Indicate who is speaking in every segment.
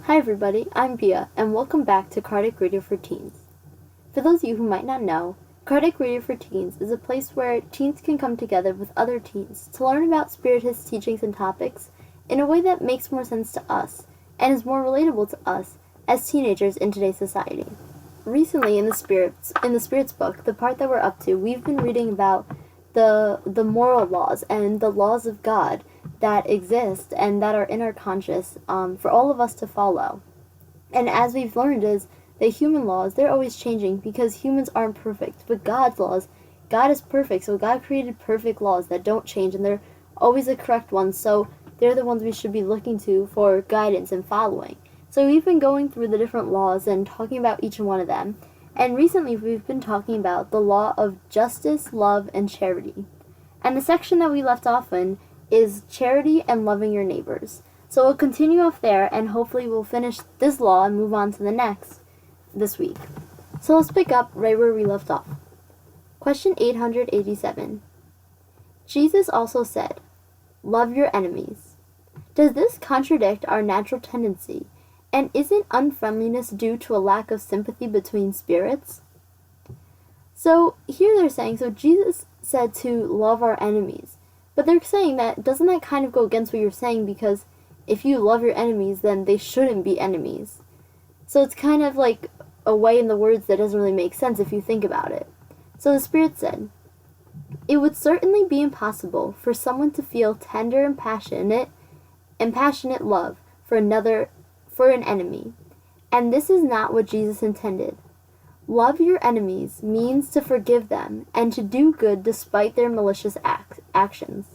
Speaker 1: Hi everybody, I'm Pia, and welcome back to Cardiac Radio for Teens. For those of you who might not know, Cardiac Radio for Teens is a place where teens can come together with other teens to learn about Spiritist teachings and topics in a way that makes more sense to us and is more relatable to us as teenagers in today's society. Recently in the Spirits book, the part that we're up to, we've been reading about the moral laws and the laws of God that exist and that are in our conscience for all of us to follow. And as we've learned is the human laws, they're always changing because humans aren't perfect. But God's laws, God is perfect, so God created perfect laws that don't change, and they're always the correct ones, so they're the ones we should be looking to for guidance and following. So we've been going through the different laws and talking about each one of them, and recently we've been talking about the law of justice, love, and charity. And the section that we left off in is charity and loving your neighbors. So we'll continue off there, and hopefully we'll finish this law and move on to the next this week. So let's pick up right where we left off. Question 887. Jesus also said, "Love your enemies." Does this contradict our natural tendency, and isn't unfriendliness due to a lack of sympathy between spirits? So here they're saying, so Jesus said to love our enemies. But they're saying that, doesn't that kind of go against what you're saying, because if you love your enemies, then they shouldn't be enemies. So it's kind of like a way in the words that doesn't really make sense if you think about it. So the Spirit said, "It would certainly be impossible for someone to feel tender and passionate love for an enemy. And this is not what Jesus intended. Love your enemies means to forgive them and to do good despite their malicious actions.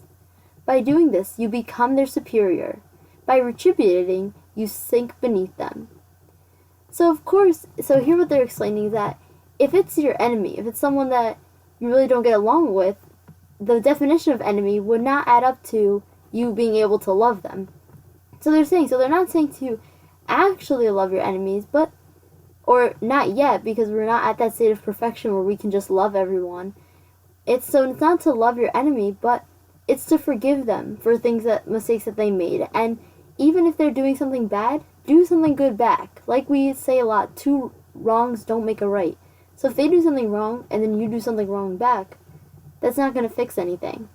Speaker 1: By doing this, you become their superior. By retributing, you sink beneath them." So here what they're explaining is that if it's your enemy, if it's someone that you really don't get along with, the definition of enemy would not add up to you being able to love them. So they're not saying to actually love your enemies, or not yet, because we're not at that state of perfection where we can just love everyone. It's not to love your enemy, but it's to forgive them for mistakes that they made. And even if they're doing something bad, do something good back. Like we say a lot, 2 wrongs don't make a right. So if they do something wrong and then you do something wrong back, that's not going to fix anything.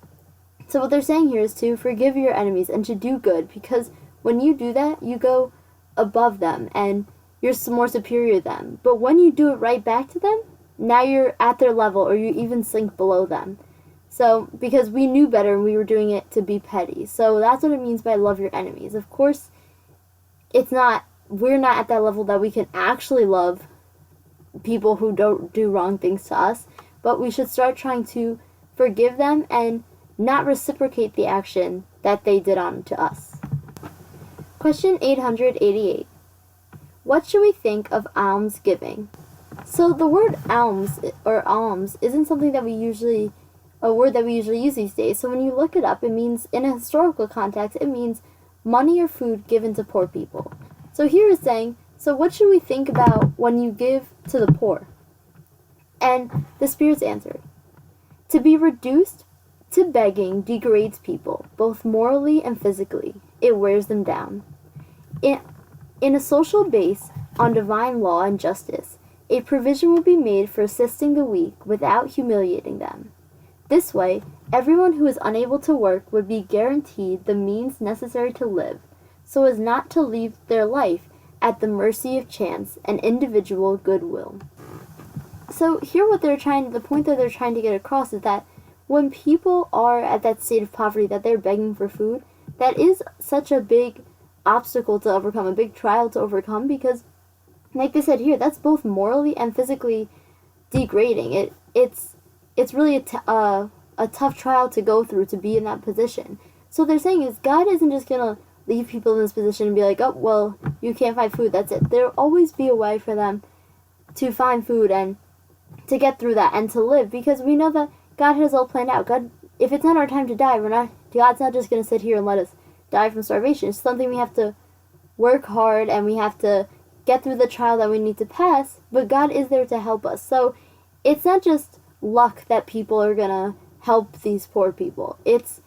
Speaker 1: So what they're saying here is to forgive your enemies and to do good, because when you do that, you go above them and you're more superior to them. But when you do it right back to them, now you're at their level, or you even sink below them. So, because we knew better and we were doing it to be petty. So that's what it means by love your enemies. Of course, we're not at that level that we can actually love people who don't do wrong things to us, but we should start trying to forgive them and not reciprocate the action that they did on to us. Question 888. What should we think of almsgiving? So the word alms isn't something that a word that we usually use these days. So when you look it up, it means, in a historical context, it means money or food given to poor people. So here it's saying, so what should we think about when you give to the poor? And the Spirit's answered, to be reduced to begging degrades people, both morally and physically. It wears them down. In a social base on divine law and justice, a provision will be made for assisting the weak without humiliating them. This way, everyone who is unable to work would be guaranteed the means necessary to live, so as not to leave their life at the mercy of chance and individual goodwill. So here the point that they're trying to get across is that when people are at that state of poverty, that they're begging for food, that is such a big obstacle to overcome, a big trial to overcome, because like they said here, that's both morally and physically degrading. It's really a tough trial to go through to be in that position. So they're saying is God isn't just gonna leave people in this position and be like, oh well, you can't find food, that's it. There'll always be a way for them to find food and to get through that and to live, because we know that God has all planned out. God, if it's not our time to die, God's not just gonna sit here and let us die from starvation. It's something we have to work hard and we have to get through the trial that we need to pass, but God is there to help us. So it's not just luck that people are gonna help these poor people. It's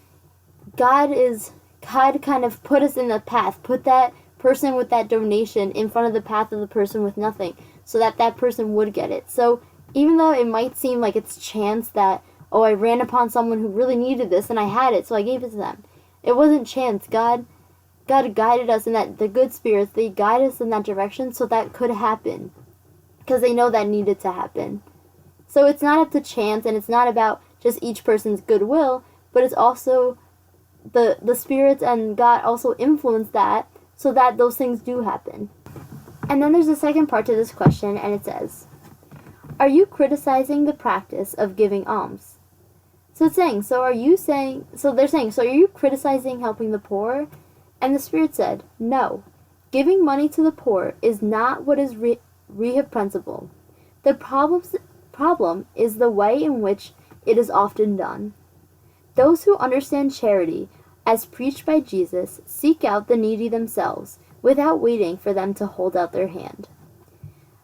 Speaker 1: God kind of put us in the path, put that person with that donation in front of the path of the person with nothing so that that person would get it. So even though it might seem like it's chance that, oh, I ran upon someone who really needed this and I had it, so I gave it to them. It wasn't chance. God guided us in that, the good spirits, they guide us in that direction so that could happen. Because they know that needed to happen. So it's not up to chance, and it's not about just each person's goodwill, but it's also the spirits and God also influence that so that those things do happen. And then there's a second part to this question, and it says, are you criticizing the practice of giving alms? So it's saying, are you criticizing helping the poor? And the Spirit said, no. Giving money to the poor is not what is reprehensible. The problem is the way in which it is often done. Those who understand charity, as preached by Jesus, seek out the needy themselves, without waiting for them to hold out their hand.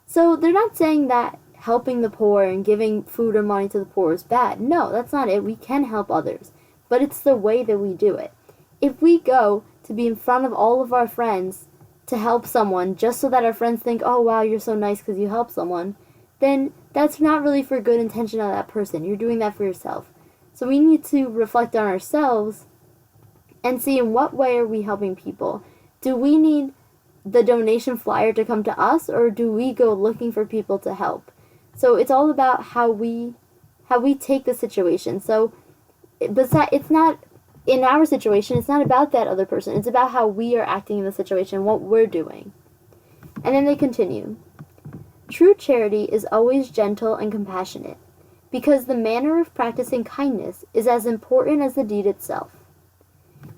Speaker 1: So they're not saying that helping the poor and giving food or money to the poor is bad. No, that's not it. We can help others. But it's the way that we do it. If we go to be in front of all of our friends to help someone just so that our friends think, oh wow, you're so nice because you helped someone, then that's not really for good intention of that person. You're doing that for yourself. So we need to reflect on ourselves and see in what way are we helping people. Do we need the donation flyer to come to us, or do we go looking for people to help? So it's all about how we take the situation. So it's not, in our situation, it's not about that other person. It's about how we are acting in the situation, what we're doing. And then they continue. True charity is always gentle and compassionate, because the manner of practicing kindness is as important as the deed itself.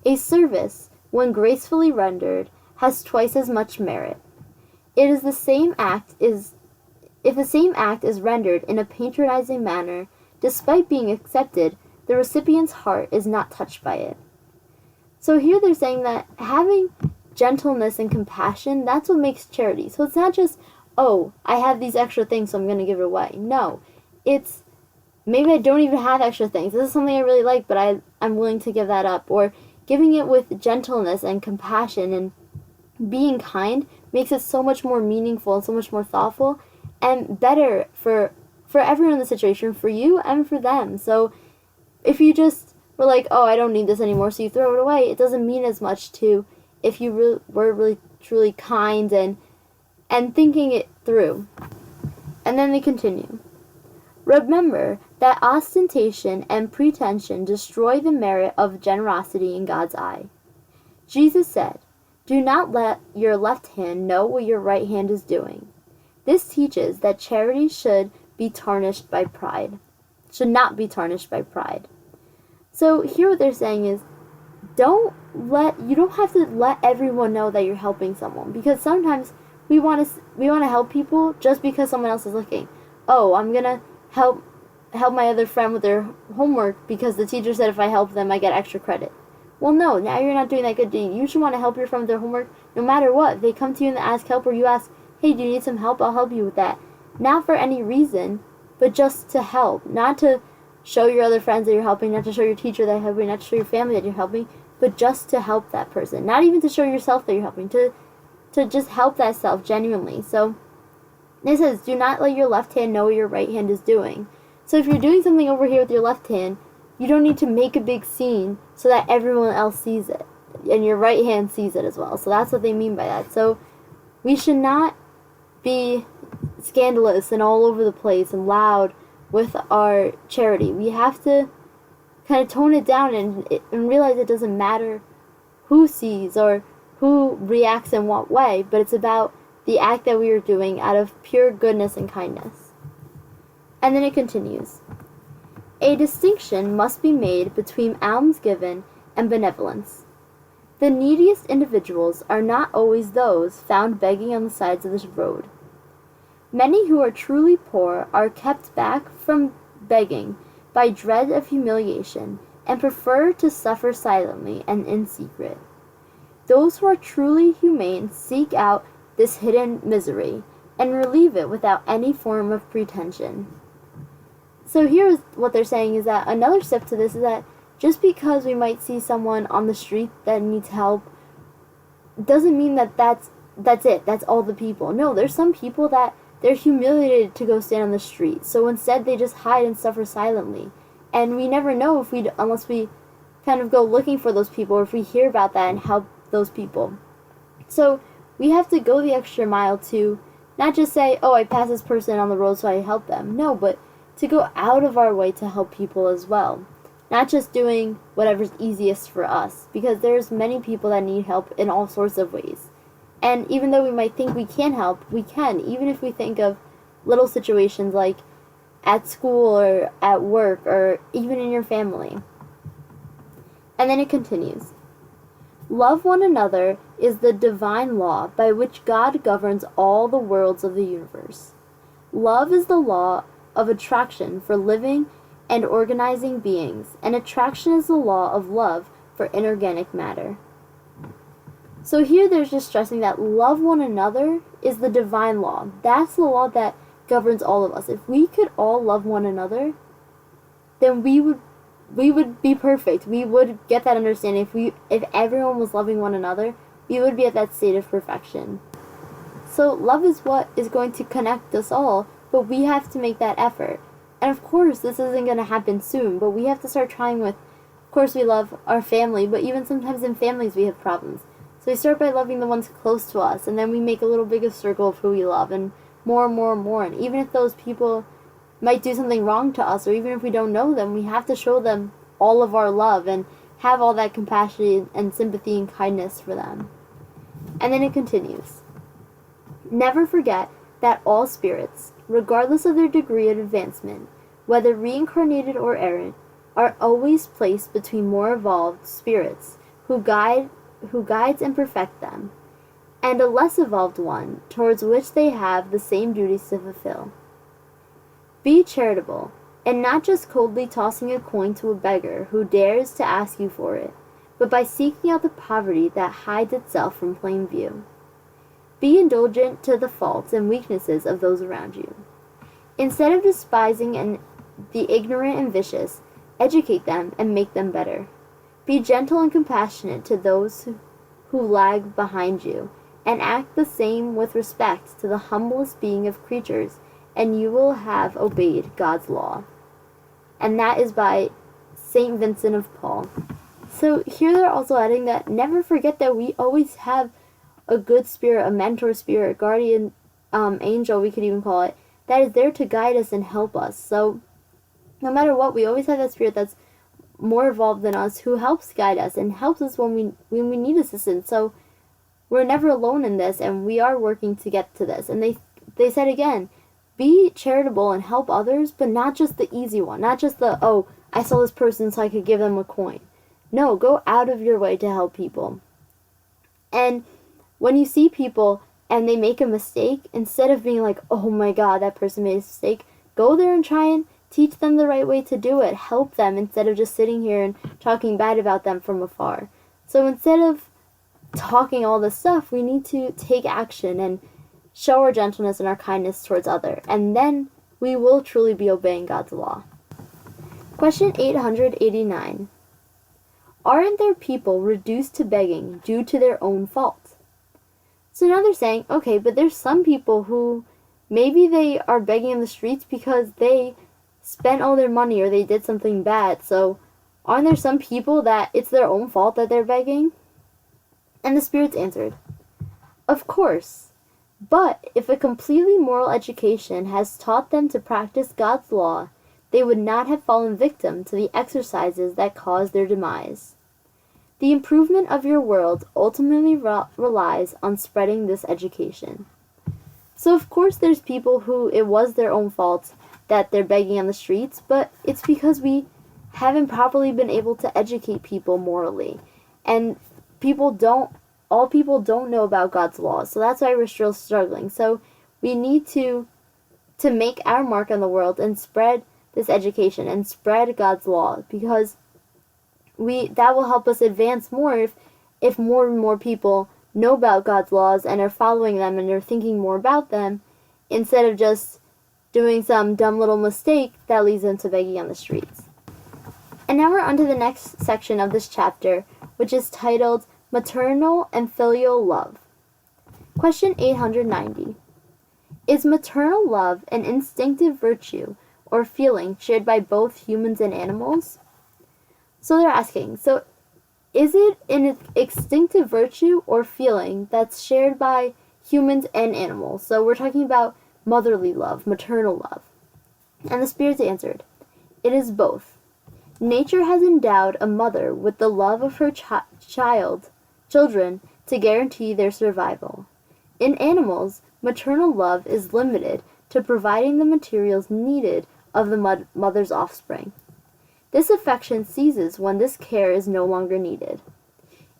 Speaker 1: A service, when gracefully rendered, has twice as much merit. If the same act is rendered in a patronizing manner, despite being accepted, the recipient's heart is not touched by it. So here they're saying that having gentleness and compassion, that's what makes charity. So it's not just, oh, I have these extra things, so I'm going to give it away. No, it's, maybe I don't even have extra things. This is something I really like, but I'm willing to give that up. Or giving it with gentleness and compassion and being kind makes it so much more meaningful and so much more thoughtful and better for everyone in the situation, for you and for them. So if you just were like, oh, I don't need this anymore, so you throw it away, it doesn't mean as much to if you were really truly kind and thinking it through. And then they continue. Remember that ostentation and pretension destroy the merit of generosity in God's eye. Jesus said, do not let your left hand know what your right hand is doing. This teaches that charity should not be tarnished by pride. So here what they're saying is, you don't have to let everyone know that you're helping someone, because sometimes we want to help people just because someone else is looking. Oh, I'm gonna help my other friend with their homework because the teacher said if I help them I get extra credit. Well, no, now you're not doing that good deed. You should want to help your friend with their homework no matter what. If they come to you and ask help, or you ask, hey, do you need some help? I'll help you with that. Not for any reason, but just to help. Not to show your other friends that you're helping, not to show your teacher that you're helping, not to show your family that you're helping, but just to help that person. Not even to show yourself that you're helping, to just help that self genuinely. So it says, do not let your left hand know what your right hand is doing. So if you're doing something over here with your left hand, you don't need to make a big scene so that everyone else sees it. And your right hand sees it as well. So that's what they mean by that. So we should not be scandalous and all over the place and loud with our charity. We have to kind of tone it down and realize it doesn't matter who sees or who reacts in what way, but it's about the act that we are doing out of pure goodness and kindness. And then it continues. A distinction must be made between alms given and benevolence. The neediest individuals are not always those found begging on the sides of the road. Many who are truly poor are kept back from begging by dread of humiliation and prefer to suffer silently and in secret. Those who are truly humane seek out this hidden misery and relieve it without any form of pretension. So here's what they're saying is that another step to this is that just because we might see someone on the street that needs help, doesn't mean that that's it. That's all the people. No, there's some people that they're humiliated to go stand on the street. So instead they just hide and suffer silently. And we never know unless we kind of go looking for those people or if we hear about that and help those people. So we have to go the extra mile to not just say, oh, I passed this person on the road so I help them. No, but to go out of our way to help people as well. Not just doing whatever's easiest for us, because there's many people that need help in all sorts of ways. And even though we might think we can help, we can, even if we think of little situations like at school or at work or even in your family. And then it continues. Love one another is the divine law by which God governs all the worlds of the universe. Love is the law of attraction for living and organizing beings, and attraction is the law of love for inorganic matter. So here there's just stressing that love one another is the divine law. That's the law that governs all of us. If we could all love one another, then we would be perfect. We would get that understanding. If everyone was loving one another, we would be at that state of perfection. So love is what is going to connect us all, but we have to make that effort. And of course, this isn't going to happen soon, but we have to start trying with, of course, we love our family, but even sometimes in families we have problems. So we start by loving the ones close to us, and then we make a little bigger circle of who we love, and more and more and more. And even if those people might do something wrong to us, or even if we don't know them, we have to show them all of our love and have all that compassion and sympathy and kindness for them. And then it continues. Never forget that all spirits, regardless of their degree of advancement, whether reincarnated or errant, are always placed between more evolved spirits who guides and perfect them, and a less evolved one towards which they have the same duties to fulfill. Be charitable, and not just coldly tossing a coin to a beggar who dares to ask you for it, but by seeking out the poverty that hides itself from plain view. Be indulgent to the faults and weaknesses of those around you. Instead of despising the ignorant and vicious, educate them and make them better. Be gentle and compassionate to those who lag behind you, and act the same with respect to the humblest being of creatures, and you will have obeyed God's law. And that is by St. Vincent of Paul. So here they're also adding that never forget that we always have a good spirit, a mentor spirit, guardian angel, we could even call it, that is there to guide us and help us. So no matter what, we always have that spirit that's more evolved than us who helps guide us and helps us when we need assistance. So we're never alone in this, and we are working to get to this. And they said again, be charitable and help others, but not just the easy one, not just the, oh, I saw this person so I could give them a coin. No, go out of your way to help people. And when you see people and they make a mistake, instead of being like, oh my God, that person made a mistake, go there and try and teach them the right way to do it. Help them instead of just sitting here and talking bad about them from afar. So instead of talking all this stuff, we need to take action and show our gentleness and our kindness towards others. And then we will truly be obeying God's law. Question 889. Aren't there people reduced to begging due to their own fault? So now they're saying, okay, but there's some people who maybe they are begging in the streets because they spent all their money or they did something bad. So aren't there some people that it's their own fault that they're begging? And the spirits answered, of course. But if a completely moral education has taught them to practice God's law, they would not have fallen victim to the exercises that caused their demise. The improvement of your world ultimately relies on spreading this education. So of course there's people who it was their own fault that they're begging on the streets, but it's because we haven't properly been able to educate people morally. And all people don't know about God's laws, so that's why we're still struggling. So we need to make our mark on the world and spread this education and spread God's law, because that will help us advance more if more and more people know about God's laws and are following them and are thinking more about them, instead of just doing some dumb little mistake that leads them to begging on the streets. And now we're on to the next section of this chapter, which is titled Maternal and filial love. Question 890. Is maternal love an instinctive virtue or feeling shared by both humans and animals? So they're asking, so is it an instinctive virtue or feeling that's shared by humans and animals? So we're talking about motherly love, maternal love. And the spirits answered, it is both. Nature has endowed a mother with the love of her children to guarantee their survival. In animals, maternal love is limited to providing the materials needed of the mother's offspring. This affection ceases when this care is no longer needed.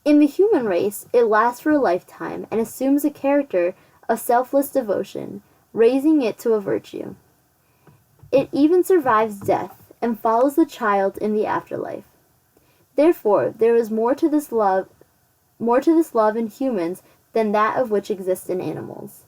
Speaker 1: In the human race, it lasts for a lifetime and assumes a character of selfless devotion, raising it to a virtue. It even survives death and follows the child in the afterlife. Therefore, there is more to this love in humans than that of which exists in animals.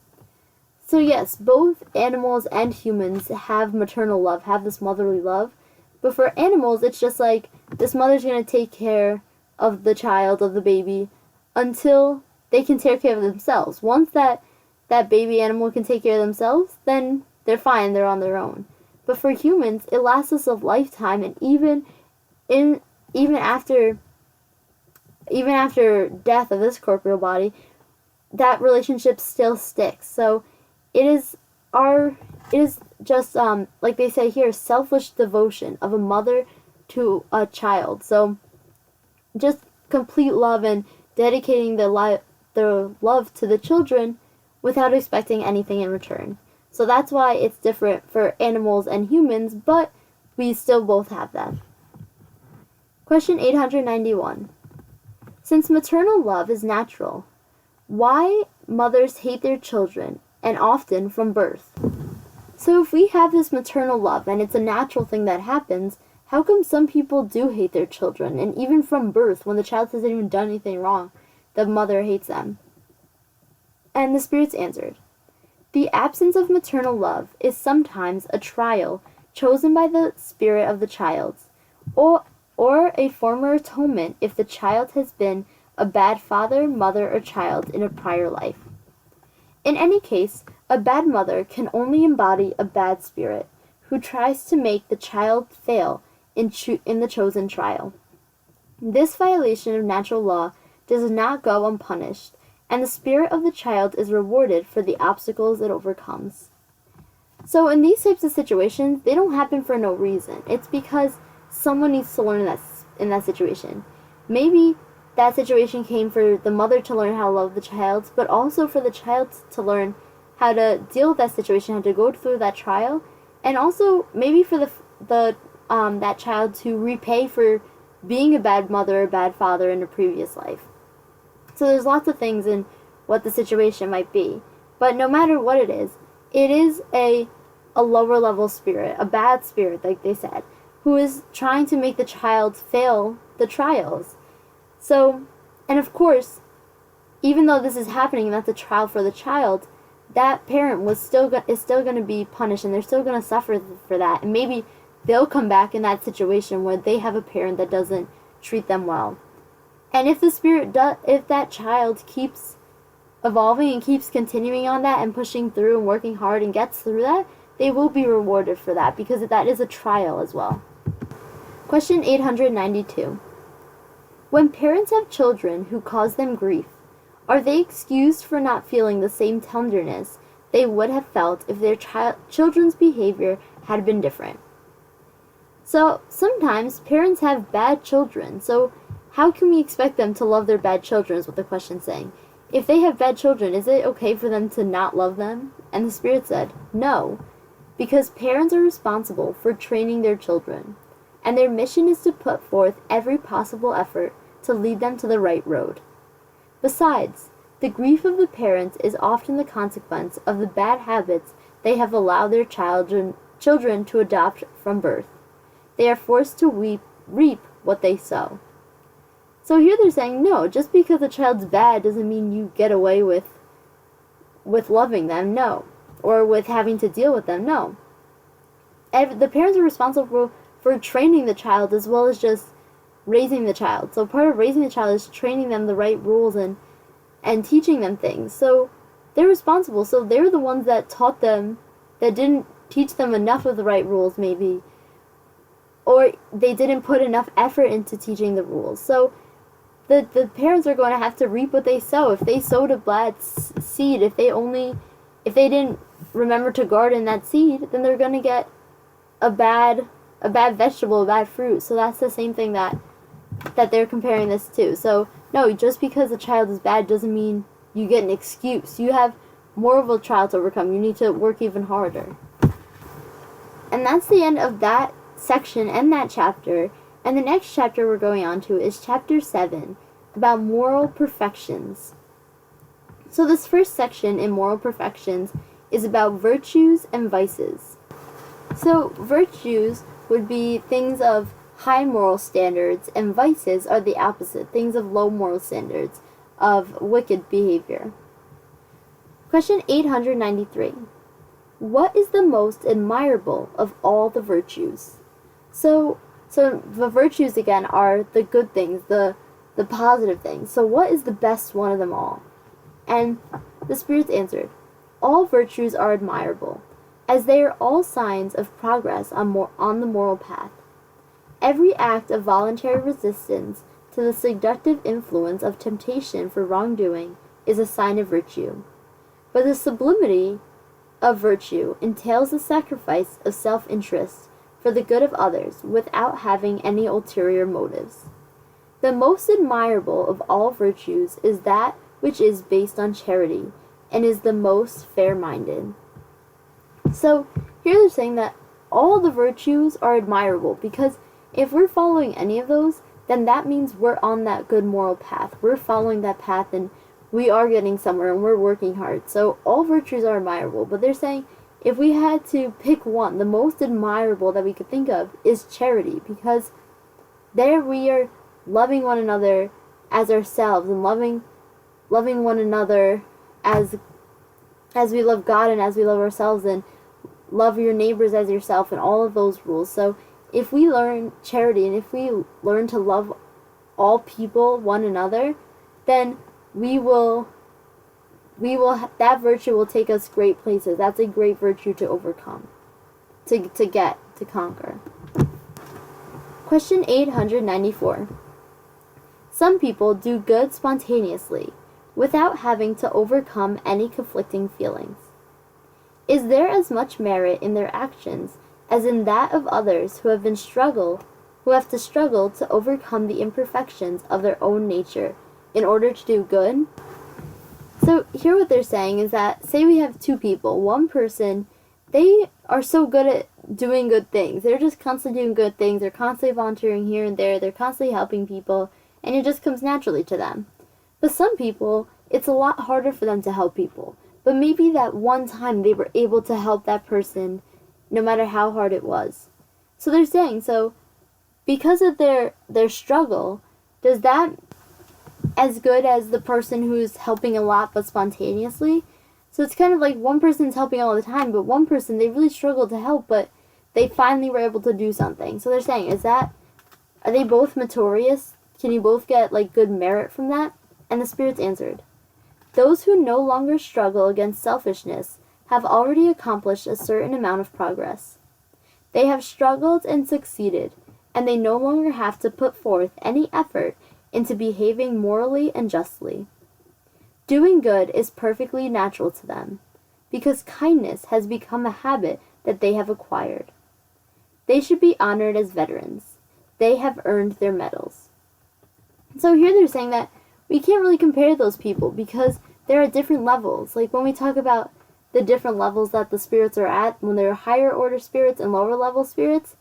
Speaker 1: So yes, both animals and humans have maternal love, have this motherly love, but for animals, it's just like this mother's going to take care of the child, of the baby, until they can take care of themselves. Once that baby animal can take care of themselves, then they're fine, they're on their own. But for humans, it lasts us a lifetime, and even after death of this corporeal body, that relationship still sticks. So it is just like they say here, selfish devotion of a mother to a child. So just complete love and dedicating their love to the children without expecting anything in return. So that's why it's different for animals and humans, but we still both have that. Question 891. Since maternal love is natural, why mothers hate their children, and often from birth? So if we have this maternal love, and it's a natural thing that happens, how come some people do hate their children, and even from birth, when the child hasn't even done anything wrong, the mother hates them? And the spirits answered, the absence of maternal love is sometimes a trial chosen by the spirit of the child, or a former atonement if the child has been a bad father, mother, or child in a prior life. In any case, a bad mother can only embody a bad spirit who tries to make the child fail in the chosen trial. This violation of natural law does not go unpunished, and the spirit of the child is rewarded for the obstacles it overcomes. So in these types of situations, they don't happen for no reason. It's because someone needs to learn that in that situation. Maybe that situation came for the mother to learn how to love the child, but also for the child to learn how to deal with that situation, how to go through that trial, and also maybe for that child to repay for being a bad mother or bad father in a previous life. So there's lots of things in what the situation might be. But no matter what it is a lower level spirit, a bad spirit, like they said, who is trying to make the child fail the trials. So, and of course, even though this is happening and that's a trial for the child, that parent is still going to be punished, and they're still going to suffer for that. And maybe they'll come back in that situation where they have a parent that doesn't treat them well. And if if that child keeps evolving and keeps continuing on that and pushing through and working hard and gets through that, they will be rewarded for that, because that is a trial as well. Question 892. When parents have children who cause them grief, are they excused for not feeling the same tenderness they would have felt if their children's behavior had been different? So sometimes parents have bad children, so how can we expect them to love their bad children is what the question's saying. If they have bad children, is it okay for them to not love them? And the spirit said, no, because parents are responsible for training their children, and their mission is to put forth every possible effort to lead them to the right road. Besides, the grief of the parents is often the consequence of the bad habits they have allowed their children to adopt from birth. They are forced to reap what they sow. So here they're saying, no, just because a child's bad doesn't mean you get away with loving them, no. Or with having to deal with them, no. The parents are responsible for training the child, as well as just raising the child. So part of raising the child is training them the right rules and teaching them things. So they're responsible. So they're the ones that taught them, that didn't teach them enough of the right rules maybe, or they didn't put enough effort into teaching the rules. So the parents are going to have to reap what they sow. If they sowed a bad seed, if they didn't remember to garden that seed, then they're going to get a bad vegetable, a bad fruit. So that's the same thing that they're comparing this to. So no, just because a child is bad doesn't mean you get an excuse. You have more of a trial to overcome. You need to work even harder. And that's the end of that section and that chapter. And the next chapter we're going on to is chapter 7, about moral perfections. So this first section in moral perfections is about virtues and vices. So virtues would be things of high moral standards, and vices are the opposite, things of low moral standards, of wicked behavior. Question 893. What is the most admirable of all the virtues? So the virtues, again, are the good things, the positive things. So what is the best one of them all? And the spirits answered, all virtues are admirable, as they are all signs of progress on the moral path. Every act of voluntary resistance to the seductive influence of temptation for wrongdoing is a sign of virtue. But the sublimity of virtue entails the sacrifice of self-interest for the good of others without having any ulterior motives. The most admirable of all virtues is that which is based on charity and is the most fair-minded. So here they're saying that all the virtues are admirable, because if we're following any of those, then that means we're on that good moral path. We're following that path and we are getting somewhere and we're working hard. So all virtues are admirable, but they're saying if we had to pick one, the most admirable that we could think of is charity, because there we are loving one another as ourselves and loving one another as we love God and as we love ourselves, and love your neighbors as yourself, and all of those rules. So if we learn charity and if we learn to love all people, one another, then that virtue will take us great places. That's a great virtue to overcome, to conquer. Question 894. Some people do good spontaneously, without having to overcome any conflicting feelings. Is there as much merit in their actions as in that of others who have to struggle to overcome the imperfections of their own nature in order to do good? So here what they're saying is that, say we have two people. One person, they are so good at doing good things. They're just constantly doing good things. They're constantly volunteering here and there. They're constantly helping people, and it just comes naturally to them. But some people, it's a lot harder for them to help people. But maybe that one time they were able to help that person no matter how hard it was. So they're saying, so because of their struggle, does that as good as the person who's helping a lot but spontaneously? So it's kind of like one person's helping all the time, but one person, they really struggled to help, but they finally were able to do something. So they're saying, are they both meritorious? Can you both get good merit from that? And the spirits answered, those who no longer struggle against selfishness have already accomplished a certain amount of progress. They have struggled and succeeded, and they no longer have to put forth any effort into behaving morally and justly. Doing good is perfectly natural to them, because kindness has become a habit that they have acquired. They should be honored as veterans. They have earned their medals. So here they're saying that we can't really compare those people because they're at different levels. Like when we talk about the different levels that the spirits are at, when they're higher order spirits and lower level spirits,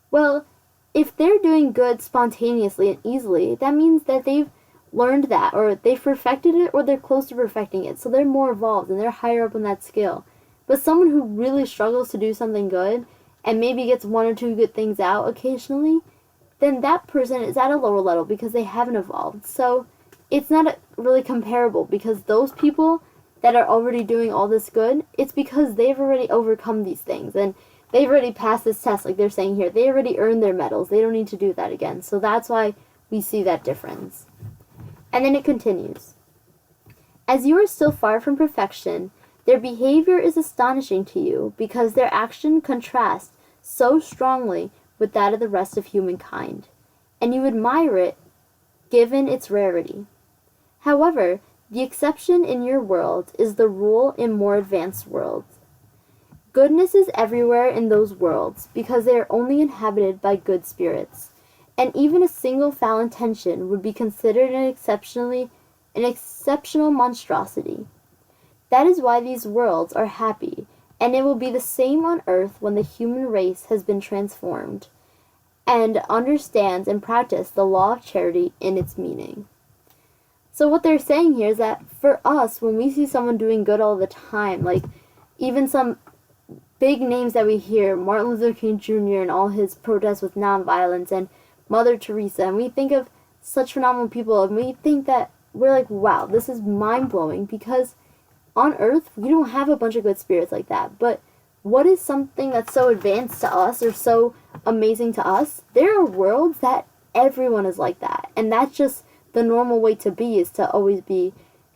Speaker 1: well, if they're doing good spontaneously and easily, that means that they've learned that, or they've perfected it, or they're close to perfecting it. So they're more evolved and they're higher up in that skill. But someone who really struggles to do something good and maybe gets one or two good things out occasionally, then that person is at a lower level because they haven't evolved. So it's not really comparable, because those people that are already doing all this good, it's because they've already overcome these things and they've already passed this test, like they're saying here. They already earned their medals. They don't need to do that again. So that's why we see that difference. And then it continues. As you are still far from perfection, their behavior is astonishing to you because their action contrasts so strongly with that of the rest of humankind, and you admire it given its rarity. However, the exception in your world is the rule in more advanced worlds. Goodness is everywhere in those worlds because they are only inhabited by good spirits, and even a single foul intention would be considered an exceptional monstrosity. That is why these worlds are happy, and it will be the same on earth when the human race has been transformed and understands and practices the law of charity in its meaning. So what they're saying here is that for us, when we see someone doing good all the time, like even some big names that we hear, Martin Luther King Jr. and all his protests with nonviolence, and Mother Teresa, and we think of such phenomenal people, and we think that we're like, wow, this is mind-blowing, because on earth, we don't have a bunch of good spirits like that. But what is something that's so advanced to us or so amazing to us? There are worlds that everyone is like that, and that's just the normal way to be, is to always be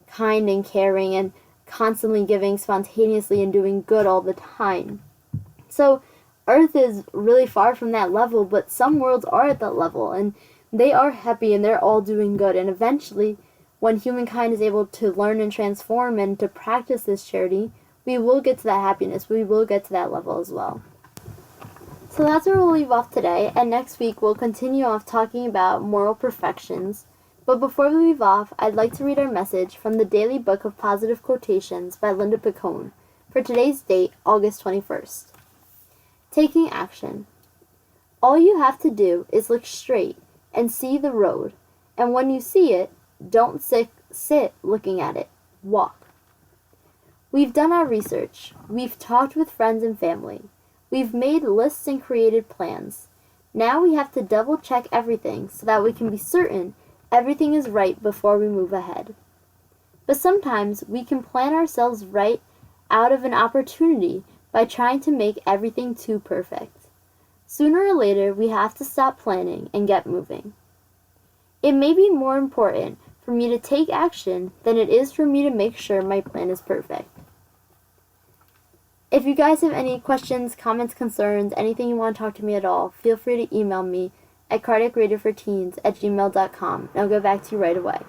Speaker 1: kind and caring and constantly giving spontaneously and doing good all the time. So Earth is really far from that level, but some worlds are at that level, and they are happy and they're all doing good. And eventually, when humankind is able to learn and transform and to practice this charity, we will get to that happiness. We will get to that level as well. So that's where we'll leave off today, and next week we'll continue off talking about moral perfections. But before we leave off, I'd like to read our message from the Daily Book of Positive Quotations by Linda Picone for today's date, August 21st. Taking action. All you have to do is look straight and see the road, and when you see it, don't sit looking at it. Walk. We've done our research. We've talked with friends and family. We've made lists and created plans. Now we have to double check everything so that we can be certain everything is right before we move ahead. But sometimes we can plan ourselves right out of an opportunity by trying to make everything too perfect. Sooner or later, we have to stop planning and get moving. It may be more important for me to take action than it is for me to make sure my plan is perfect. If you guys have any questions, comments, concerns, anything you want to talk to me at all, feel free to email me at cardiacradioforteens@gmail.com, and I'll get back to you right away.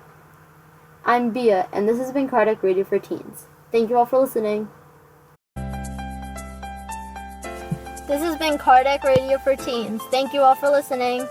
Speaker 1: I'm Bia, and this has been Cardiac Radio for Teens. Thank you all for listening. This has been Cardiac Radio for Teens. Thank you all for listening.